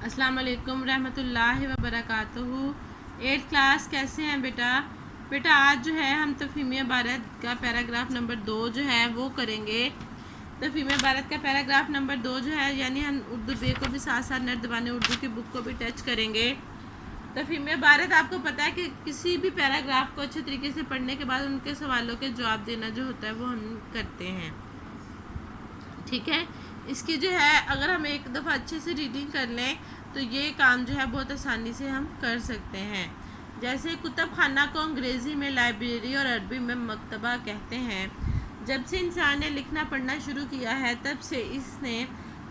अस्सलाम वालेकुम रहमतुल्लाहि व बरकातुहू। 8th क्लास कैसे हैं बेटा आज जो है हम तफ़हीम इबारत का पैराग्राफ नंबर 2 जो है वो करेंगे। तफ़हीम इबारत का पैराग्राफ नंबर 2 जो है यानी हम उर्दू बे को भी साथ साथ नर्दबान उर्दू की बुक को भी टच करेंगे। तफ़हीम इबारत आपको पता है कि किसी भी पैराग्राफ को अच्छे तरीके से पढ़ने के बाद उनके सवालों के जवाब देना जो होता है वो हम करते हैं, ठीक है। इसकी जो है अगर हम एक दफ़ा अच्छे से रीडिंग कर लें तो ये काम जो है बहुत आसानी से हम कर सकते हैं। जैसे कुतुब खाना को अंग्रेज़ी में लाइब्रेरी और अरबी में मकतबा कहते हैं। जब से इंसान ने लिखना पढ़ना शुरू किया है तब से इसने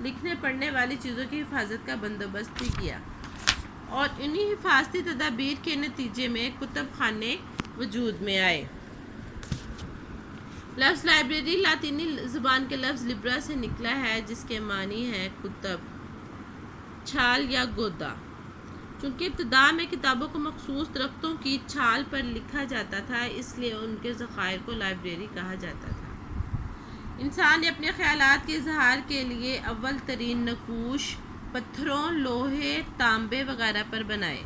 लिखने पढ़ने वाली चीज़ों की हिफाजत का बंदोबस्त भी किया और इन्हीं हिफाजती तदाबीर के नतीजे में कुतुब खाने वजूद में आए। लफ्ज़ लाइब्रेरी लातीनी ज़ुबान के लफ्ज़ लिब्रा से निकला है जिसके मानी है कुतब, छाल या गोदा। चूँकि इब्तिदा में किताबों को मखसूस दरख्तों की छाल पर लिखा जाता था इसलिए उनके ज़खायर को लाइब्रेरी कहा जाता था। इंसान ने अपने ख़यालात के इजहार के लिए अव्वल तरीन नकूश पत्थरों, लोहे, तांबे वगैरह पर बनाए।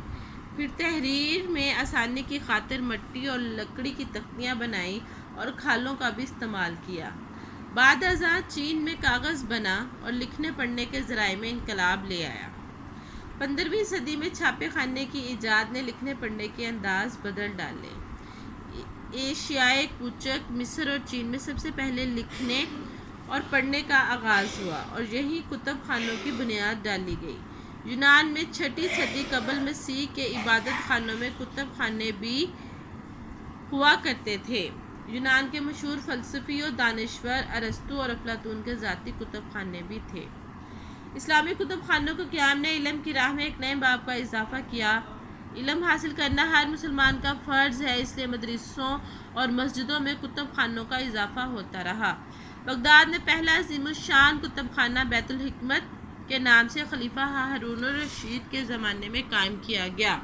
फिर तहरीर में आसानी की खातिर मिट्टी और लकड़ी की तख्तियाँ बनाई और खालों का भी इस्तेमाल किया। बाद अज़ां चीन में कागज़ बना और लिखने पढ़ने के ज़राए में इनकलाब ले आया। 15वीं सदी में छापे खाने की ईजाद ने लिखने पढ़ने के अंदाज बदल डाले। एशियाई कूचक मिस्र और चीन में सबसे पहले लिखने और पढ़ने का आगाज़ हुआ और यही कुतुब खानों की बुनियाद डाली गई। यूनान में 6ठी सदी कबल मसीह के इबादत खानों में कुतुब खाने भी हुआ करते थे। यूनान के मशहूर फ़लसफ़ी और दानिश्वर अरस्तु और अफलातून के ज़ाती कुतुब खाने भी थे। इस्लामी कुतुब खानों को क़याम ने इल्म की राह में एक नए बाब का इजाफ़ा किया। इल्म हासिल करना हर मुसलमान का फ़र्ज़ है, इसलिए मदरसों और मस्जिदों में कुतुब खानों का इजाफ़ा होता रहा। बगदाद में पहला अज़ीमुश्शान कुतुब खाना बैतुल हिकमत के नाम से खलीफा हारून रशीद के ज़माने में कायम किया गया।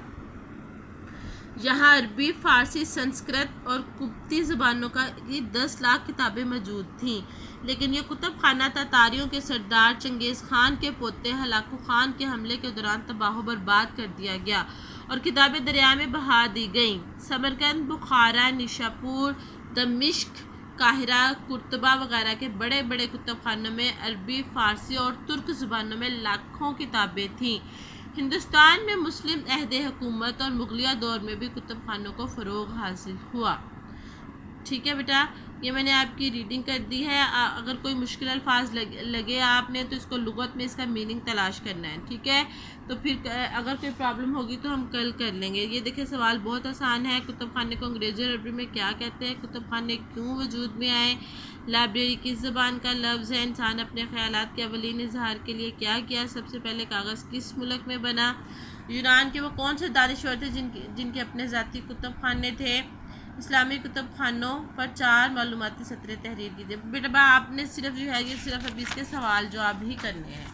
यहाँ अरबी, फ़ारसी, संस्कृत और कुप्ती ज़बानों की 10 लाख किताबें मौजूद थीं, लेकिन यह कुतुब खाना तातारियों के सरदार चंगेज़ खान के पोते हलाकू खान के हमले के दौरान तबाह बर्बाद कर दिया गया और किताबें दरिया में बहा दी गईं। समरकंद, बुखारा, निशापुर, दमिश्क, काहिरा, कुर्तबा वगैरह के बड़े बड़े कुतुब खानों में अरबी, फ़ारसी और तुर्क ज़ुबानों में लाखों किताबें थीं। हिंदुस्तान में मुस्लिम अहद हुकूमत और मुगलिया दौर में भी कुतुब खानों को फ़रोग़ हासिल हुआ। ठीक है बेटा, ये मैंने आपकी रीडिंग कर दी है। अगर कोई मुश्किल अल्फाज लगे आपने तो इसको लुगत में इसका मीनिंग तलाश करना है, ठीक है। तो फिर अगर कोई प्रॉब्लम होगी तो हम कल कर लेंगे। ये देखिए सवाल बहुत आसान है। कुतुब खाने को अंग्रेज़ी और अरबी में क्या कहते हैं? कुतुब खाने क्यों वजूद में आए? लाइब्रेरी किस ज़बान का लफ्ज़ है? इंसान अपने ख़यालात के अवलीन इजहार के लिए क्या किया? सबसे पहले कागज़ किस मुल्क में बना? यूनान के वो कौन से दानिश्वर थे जिनके अपने ज़ाती कुतुब खाने थे? इस्लामी कुतुब खानों पर 4 मालूमाती सतरें तहरीर कीजिए। बेटा आपने सिर्फ जो है ये सिर्फ अभी इसके सवाल जवाब ही करने हैं,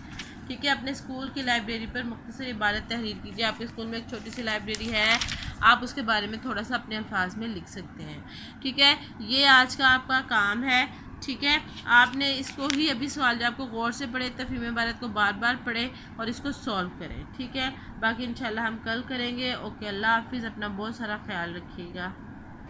ठीक है। अपने स्कूल की लाइब्रेरी पर मुख्तसर इबारत तहरीर कीजिए। आपके स्कूल में एक छोटी सी लाइब्रेरी है, आप उसके बारे में थोड़ा सा अपने अल्फाज में लिख सकते हैं, ठीक है। ये आज का आपका काम है, ठीक है। आपने इसको ही अभी सवाल जवाब को गौर से पढ़े, तफ़हीम इबारत को बार बार पढ़ें और इसको सॉल्व करें, ठीक है। बाकी इंशाल्लाह हम कल करेंगे। ओके, अल्लाह हाफिज़। अपना बहुत सारा ख्याल रखिएगा।